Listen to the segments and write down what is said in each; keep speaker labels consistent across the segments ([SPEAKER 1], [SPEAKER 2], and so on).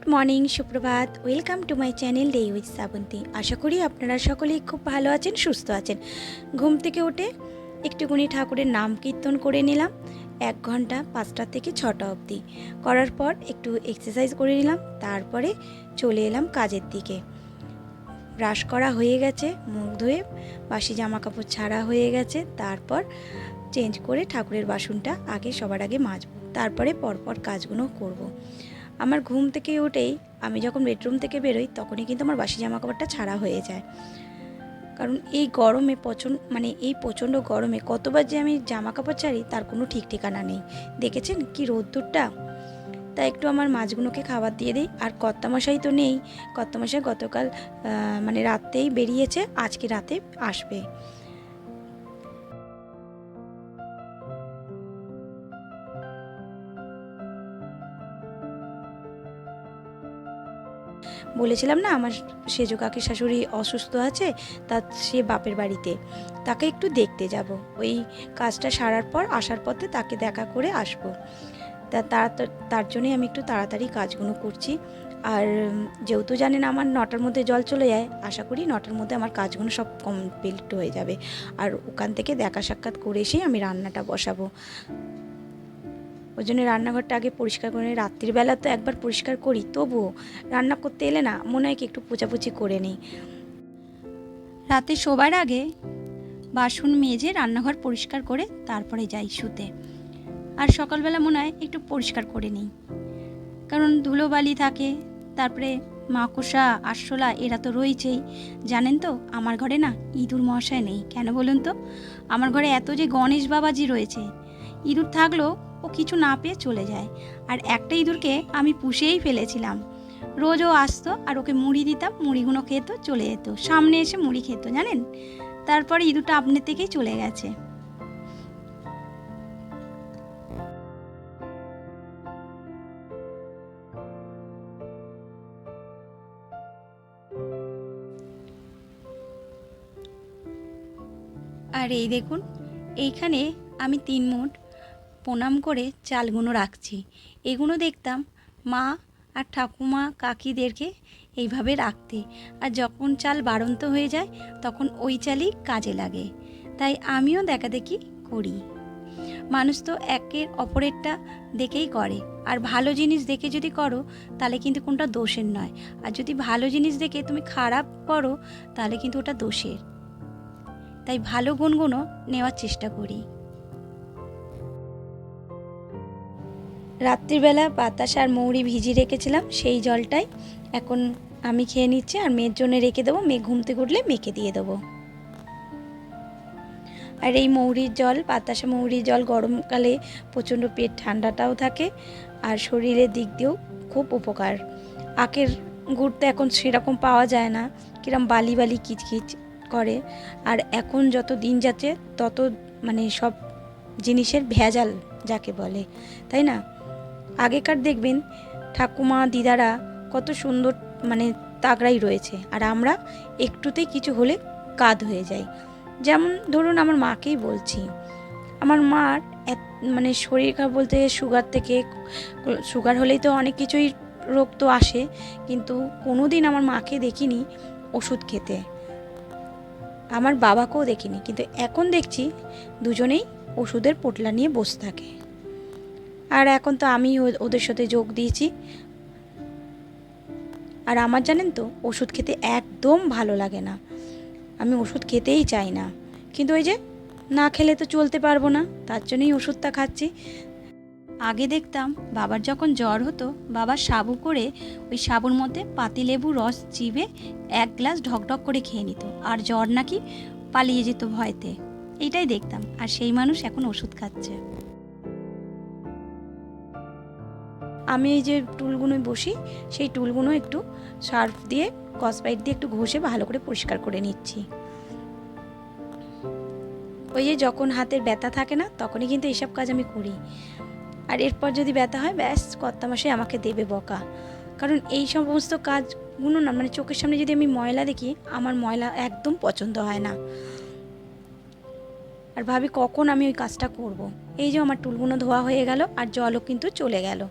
[SPEAKER 1] Good morning सुप्रभात welcome to my channel day with Shravanti. आशा करी आपनारा सकलेई खूब भालो आछेन सुस्थ आछेन। घुम थेके उठे एकटुकुनी ठाकुरेर नाम कीर्तन करे निलाम 1 घंटा 5टा থেকে 6টা অবধি করার পর একটু এক্সারসাইজ করে নিলাম। তারপরে চলে এলাম কাজের দিকে। ব্রাশ করা হয়ে গেছে, মুখ ধুয়ে বাসি জামা কাপড় ছাড়া হয়ে গেছে। তারপর চেঞ্জ করে ঠাকুরের বাসনটা আগে সবার আগে মাজবো, তারপরে পরপর কাজগুলো করব। আমার ঘুম থেকে উঠেই আমি যখন বেডরুম থেকে বেরোই তখনই কিন্তু আমার বাসি জামা কাপড়টা ছাড়া হয়ে যায়। কারণ এই গরমে প্রচণ্ড গরমে কতবার যে আমি জামা কাপড় ছাড়ি তার কোনো ঠিক ঠিকানা নেই। দেখেছেন কি রোদ্দুরটা। তাই একটু আমার মাছগুলোকে খাবার দিয়ে দিই। আর কর্তামশাই তো নেই, কর্তামশাই গতকাল রাতেই বেরিয়েছে, আজকে রাতে আসবে। বলেছিলাম না আমার সেজো কাকি শাশুড়ি অসুস্থ আছে, সে বাপের বাড়িতে, তাকে একটু দেখতে যাব। ওই কাজটা সারার পর আসার পথে তাকে দেখা করে আসব। তার জন্যই আমি একটু তাড়াতাড়ি কাজগুলো করছি। আর যেহেতু জানেন আমার 9টার মধ্যে জল চলে যায়, আশা করি 9টার মধ্যে আমার কাজগুলো সব কমপ্লিট হয়ে যাবে। আর ওখান থেকে দেখা সাক্ষাৎ করে এসেই আমি রান্নাটা বসাবো। ওই জন্য রান্নাঘরটা আগে পরিষ্কার করে নিই। রাত্রিবেলা তো একবার পরিষ্কার করি, তবুও রান্না করতে এলে না মনে হয় কি একটু পোছাপুছি করে নিই। রাতে শোবার আগে বাসন মেজে রান্নাঘর পরিষ্কার করে তারপরে যাই শুতে। আর সকালবেলা মনে হয় একটু পরিষ্কার করে নিই, কারণ ধুলোবালি থাকে, তারপরে মাকড়সা আরশোলা এরা তো রয়েছেই। জানেন তো আমার ঘরে না ইঁদুর মশাই নেই, কেন বলুন তো? আমার ঘরে এত যে গণেশ বাবাজি রয়েছে, ইঁদুর থাকলেও ও কিছু না পেয়ে চলে যায়। আর একটা ইঁদুরকে আমি পুষেই ফেলেছিলাম। রোজ ও আসতো আর ওকে মুড়ি দিতাম, মুড়িগুলো খেত, চলে যেত, সামনে এসে মুড়ি খেত জানেন। তারপরে ইঁদুরটা আপনার থেকেই চলে গেছে। আর এই দেখুন, এইখানে আমি 3 মুঠ প্রণাম করে চালগুলো রাখছি। এগুলো দেখতাম মা আর ঠাকুমা কাকিদেরকে এইভাবে রাখতে। আর যখন চাল বাড়ন্ত হয়ে যায় তখন ওই চালই কাজে লাগে, তাই আমিও দেখাদেখি করি। মানুষ তো একের অপরেরটা দেখেই করে। আর ভালো জিনিস দেখে যদি করো তাহলে কিন্তু কোনটা দোষের নয়, আর যদি ভালো জিনিস দেখে তুমি খারাপ করো তাহলে কিন্তু ওটা দোষের। তাই ভালো গুণগুলো নেওয়ার চেষ্টা করি। রাত্রিবেলা বাতাস আর মৌরি ভিজিয়ে রেখেছিলাম, সেই জলটাই এখন আমি খেয়ে নিচ্ছি। আর মেয়ের জন্য রেখে দেবো, মেয়ে ঘুম থেকে উঠলে মেয়েকে দিয়ে দেবো। আর এই মৌরির জল, বাতাসা মৌরির জল গরমকালে প্রচণ্ড পেট ঠান্ডাটাও থাকে আর শরীরের দিক দিয়েও খুব উপকার। আখের গুড় তো এখন সেরকম পাওয়া যায় না, কিরম বালি বালি কিচকিচ করে। আর এখন যত দিন যাচ্ছে তত সব জিনিসের ভেজাল যাকে বলে, তাই না? আগেকার দেখবেন ঠাকুমা দিদারা কত সুন্দর তাগড়াই রয়েছে, আর আমরা একটুতেই কিছু হলে কাঁদ হয়ে যাই। যেমন ধরুন আমার মাকেই বলছি, আমার মার শরীর খারাপ বলতে সুগার হলেই তো অনেক কিছুই রোগ তো আসে, কিন্তু কোনো দিন আমার মাকে দেখিনি ওষুধ খেতে, আমার বাবাকেও দেখিনি। কিন্তু এখন দেখছি দুজনেই ওষুধের পোটলা নিয়ে বসে থাকে। আর এখন তো আমি ওদের সাথে যোগ দিয়েছি। আর আমার জানেন তো ওষুধ খেতে একদম ভালো লাগে না, আমি ওষুধ খেতেই চাই না। কিন্তু ওই যে না খেলে তো চলতে পারবো না, তার জন্যই ওষুধটা খাচ্ছি। আগে দেখতাম বাবার যখন জ্বর হতো বাবা সাবু করে ওই সাবুর মধ্যে পাতিলেবু রস চিবে 1 গ্লাস ঢকঢক করে খেয়ে নিত, আর জ্বর নাকি পালিয়ে যেত ভয়তে। এইটাই দেখতাম, আর সেই মানুষ এখন ওষুধ খাচ্ছে। আমি এই যে টুলগুলোয় বসি, সেই টুলগুলো একটু সার্ফ দিয়ে কসবাইট দিয়ে একটু ঘষে ভালো করে পরিষ্কার করে নিচ্ছি। ওই যে যখন হাতের ব্যথা থাকে না তখনই কিন্তু এইসব কাজ আমি করি। আর এরপর যদি ব্যথা হয় ব্যাস কর্তামশাই আমাকে দেবে বকা। কারণ এই সমস্ত কাজগুলো না চোখের সামনে যদি আমি ময়লা দেখি, আমার ময়লা একদম পছন্দ হয় না, আর ভাবি কখন আমি ওই কাজটা করব। এই যে আমার টুলগুলো ধোয়া হয়ে গেল আর জলও কিন্তু চলে গেল।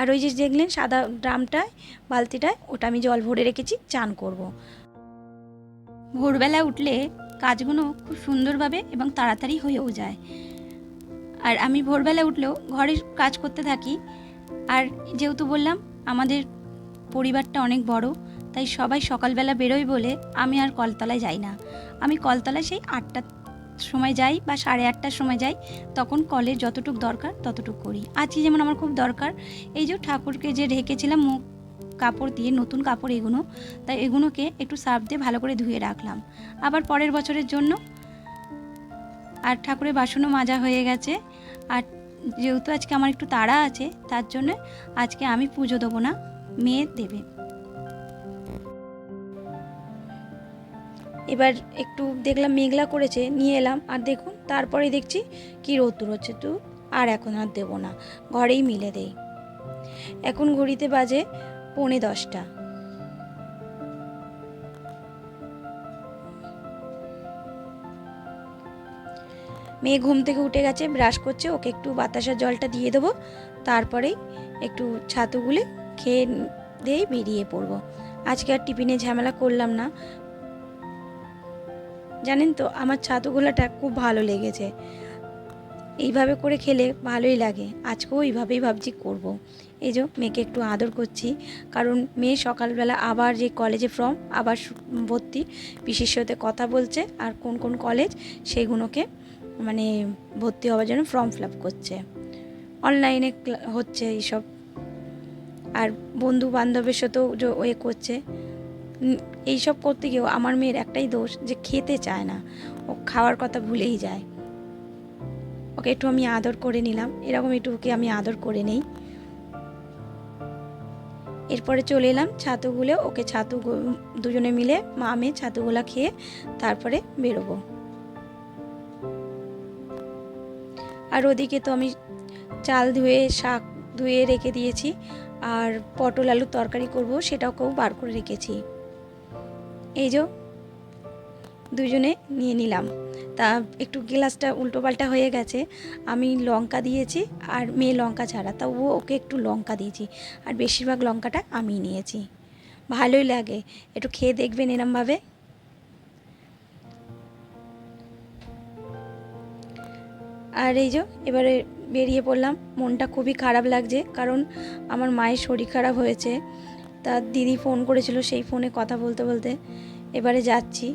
[SPEAKER 1] আর ওই যে দেখলেন সাদা ড্রামটায় বালতিটায়, ওটা আমি জল ভরে রেখেছি, চান করব।
[SPEAKER 2] ভোরবেলা উঠলে কাজগুলো খুব সুন্দরভাবে এবং তাড়াতাড়ি হয়েও যায়। আর আমি ভোরবেলা উঠলেও ঘরের কাজ করতে থাকি। আর যেহেতু বললাম আমাদের পরিবারটা অনেক বড়, তাই সবাই সকালবেলা বেরোয় বলে আমি আর কলতলায় যাই না। আমি কলতলায় সেই 8টার সময় যাই বা 8:30টার সময় যাই, তখন কলের যতটুকু দরকার ততটুকু করি। আজকে যেমন আমার খুব দরকার, এই যে ঠাকুরকে যে ঢেকেছিলাম মুখ কাপড় দিয়ে, নতুন কাপড় এগুলো, তাই এগুলোকে একটু সার্ফ দিয়ে ভালো করে ধুয়ে রাখলাম আবার পরের বছরের জন্য। আর ঠাকুরের বাসনও মাজা হয়ে গেছে। আর যেহেতু আজকে আমার একটু তাড়া আছে, তার জন্য আজকে আমি পুজো দেবো না, মেয়ে দেবে।
[SPEAKER 1] এবার একটু দেখলাম মেঘলা করেছে, নিয়ে এলাম। আর দেখুন তারপরে দেখছি কি রোদ্দুর হচ্ছে, তো আর এখন আর দেবো না, ঘরেই মিলে দেই। এখন ঘড়িতে বাজে 9:45। মেয়ে ঘুম থেকে উঠে গেছে, ব্রাশ করছে, ওকে একটু বাতাসার জলটা দিয়ে দেবো, তারপরেই একটু ছাতু গুলে খেয়ে দিয়েই বেরিয়ে পড়বো। আজকে আর টিফিনে ঝামেলা করলাম না। জানেন তো আমার ছাতু গোলাটা খুব ভালো লেগেছে, এইভাবে করে খেলে ভালোই লাগে। আজকেও এইভাবেই ভাবছি করব। এই যে মেয়েকে একটু আদর করছি, কারণ মেয়ে সকালবেলা আবার যে কলেজে ফর্ম আবার ভর্তি, পিসির সাথে কথা বলছে, আর কোন কোন কলেজ সেগুলোকে মানে ভর্তি হওয়ার জন্য ফর্ম ফিল আপ করছে, অনলাইনে হচ্ছে এইসব। আর বন্ধু বান্ধবের সাথেও ওয়ে করছে। এইসব করতে গিয়েও আমার মেয়ের একটাই দোষ, যে খেতে চায় না, ও খাওয়ার কথা ভুলেই যায়। ওকে একটু আমি আদর করে নিলাম, এরকম একটু ওকে আমি আদর করে নেই। এরপরে চলে এলাম ছাতুগুলো, ওকে ছাতু দুজনে মিলে মা মেয়ে ছাতুগুলা খেয়ে তারপরে বেরোবো। আর ওদিকে তো আমি চাল ধুয়ে শাক ধুয়ে রেখে দিয়েছি, আর পটল আলুর তরকারি করব, সেটাকেও বার করে রেখেছি। এই যে দুজনে নিয়ে নিলাম। তা একটু গ্লাসটা উল্টোপাল্টা হয়ে গেছে, আমি লঙ্কা দিয়েছি আর মেয়ে লঙ্কা ছাড়া, তা ওকে একটু লঙ্কা দিয়েছি, আর বেশিরভাগ লঙ্কাটা আমি নিয়েছি। ভালোই লাগে, একটু খেয়ে দেখবেন এরমভাবে। আর এই যে এবারে বেরিয়ে পড়লাম। মনটা খুবই খারাপ লাগছে, কারণ আমার মায়ের শরীর খারাপ হয়েছে। তার দিদি ফোন করেছিল, সেই ফোনে কথা বলতে বলতে এবারে যাচ্ছি।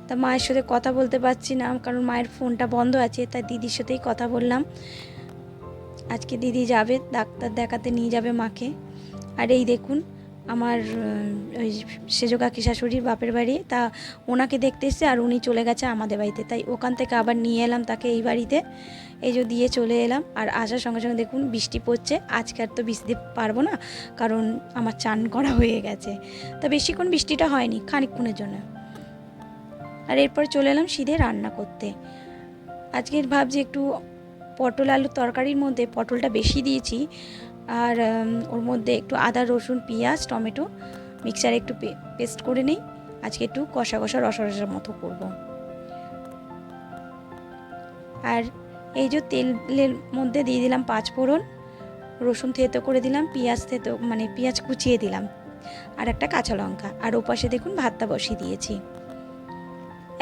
[SPEAKER 1] তা মায়ের সাথে কথা বলতে পারছি না, কারণ মায়ের ফোনটা বন্ধ আছে, তাই দিদির সাথেই কথা বললাম। আজকে দিদি যাবে ডাক্তার দেখাতে, নিয়ে যাবে মাকে। আর এই দেখুন আমার ওই সেজ কাকি শাশুড়ির বাপের বাড়ি, তা ওনাকে দেখতে এসছে, আর উনি চলে গেছে আমাদের বাড়িতে, তাই ওখান থেকে আবার নিয়ে এলাম তাকে এই বাড়িতে। এই যে দিয়ে চলে এলাম, আর আসার সঙ্গে সঙ্গে দেখুন বৃষ্টি পড়ছে। আজকে আর তো বৃষ্টি পারবো না, কারণ আমার চান করা হয়ে গেছে। তা বেশিক্ষণ বৃষ্টিটা হয়নি, খানিকক্ষণের জন্য। আর এরপর চলে এলাম সিধে রান্না করতে। আজকে ভাবছি একটু পটল আলুর তরকারির মধ্যে পটলটা বেশি দিয়েছি, আর ওর মধ্যে একটু আদা রসুন পেঁয়াজ টমেটো মিক্সারে একটু পেস্ট করে নেই। আজকে একটু কষা কষা রসা রসার মতো করব। আর এই যে তেলের মধ্যে দিয়ে দিলাম 5 ফোড়ন, রসুন থেতো করে দিলাম, পেঁয়াজ থেতো মানে পেঁয়াজ কুচিয়ে দিলাম, আর একটা কাঁচা লঙ্কা। আর ওপাশে দেখুন ভাতটা বসিয়ে দিয়েছি।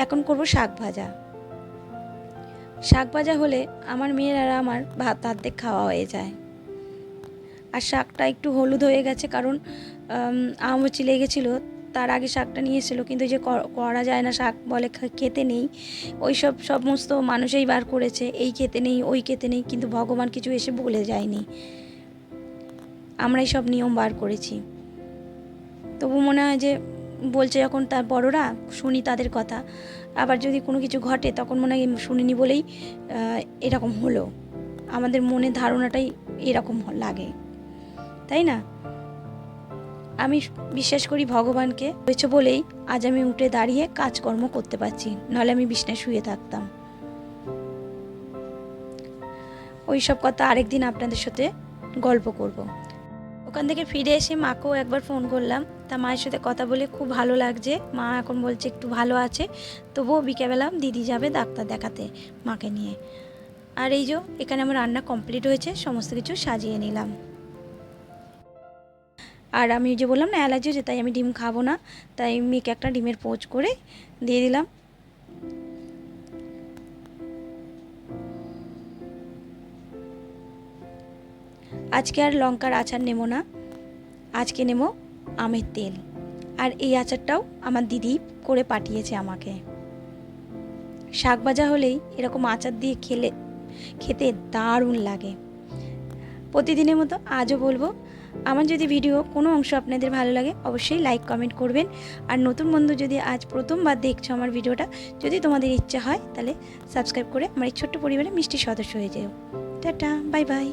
[SPEAKER 1] এখন করব শাক ভাজা। শাক ভাজা হলে আমার মেয়ের আর আমার ভাত অর্ধেক খাওয়া হয়ে যায়। আর শাকটা একটু হলুদ হয়ে গেছে, কারণ আমচি লেগেছিলো, তার আগে শাকটা নিয়ে এসেছিলো, কিন্তু যে করা যায় না, শাক বলে খেতে নেই, ওই সমস্ত মানুষই বার করেছে, এই খেতে নেই ওই খেতে নেই, কিন্তু ভগবান কিছু এসে বলে যায়নি, আমরাই সব নিয়ম বার করেছি। তবু মনে হয় যে বলছে যখন তার বড়রা, শুনি তাদের কথা। আবার যদি কোনো কিছু ঘটে তখন মনে হয় শুনিনি বলেই এরকম হলো, আমাদের মনের ধারণাটাই এরকম লাগে, তাই না? আমি বিশ্বাস করি ভগবানকে, হয়েছে বলেই আজ আমি উঠে দাঁড়িয়ে কাজকর্ম করতে পারছি, নাহলে আমি বিছানায় শুয়ে থাকতাম। ওই সব কথা আরেকদিন আপনাদের সাথে গল্প করব। ওখান থেকে ফিরে এসে মাকেও একবার ফোন করলাম, তা মায়ের সাথে কথা বলে খুব ভালো লাগছে। মা এখন বলছে একটু ভালো আছে, তবুও বিকেলবেলা দিদি যাবে ডাক্তার দেখাতে মাকে নিয়ে। আর এই যে এখানে আমার রান্না কমপ্লিট হয়েছে, সমস্ত কিছু সাজিয়ে নিলাম। আর আমি যে বললাম না অ্যালার্জি হয়েছে, তাই আমি ডিম খাবো না, তাই মেয়েকে একটা ডিমের পোচ করে দিয়ে দিলাম। আজকে আর লঙ্কার আচার নেব না, আজকে নেব আমের তেল। আর এই আচারটাও আমার দিদি করে পাঠিয়েছে আমাকে। শাক ভাজা হলেই এরকম আচার দিয়ে খেতে দারুণ লাগে। প্রতিদিনের মতো আজও বলবো, আমার যদি ভিডিও কোনো অংশ আপনাদের ভালো লাগে অবশ্যই লাইক কমেন্ট করবেন। আর নতুন বন্ধু যদি আজ প্রথমবার দেখছো আমার ভিডিওটা, যদি তোমাদের ইচ্ছা হয় তাহলে সাবস্ক্রাইব করে আমার এই ছোট্ট পরিবারে মিষ্টি সদস্য হয়ে যেও। Tata, bye bye.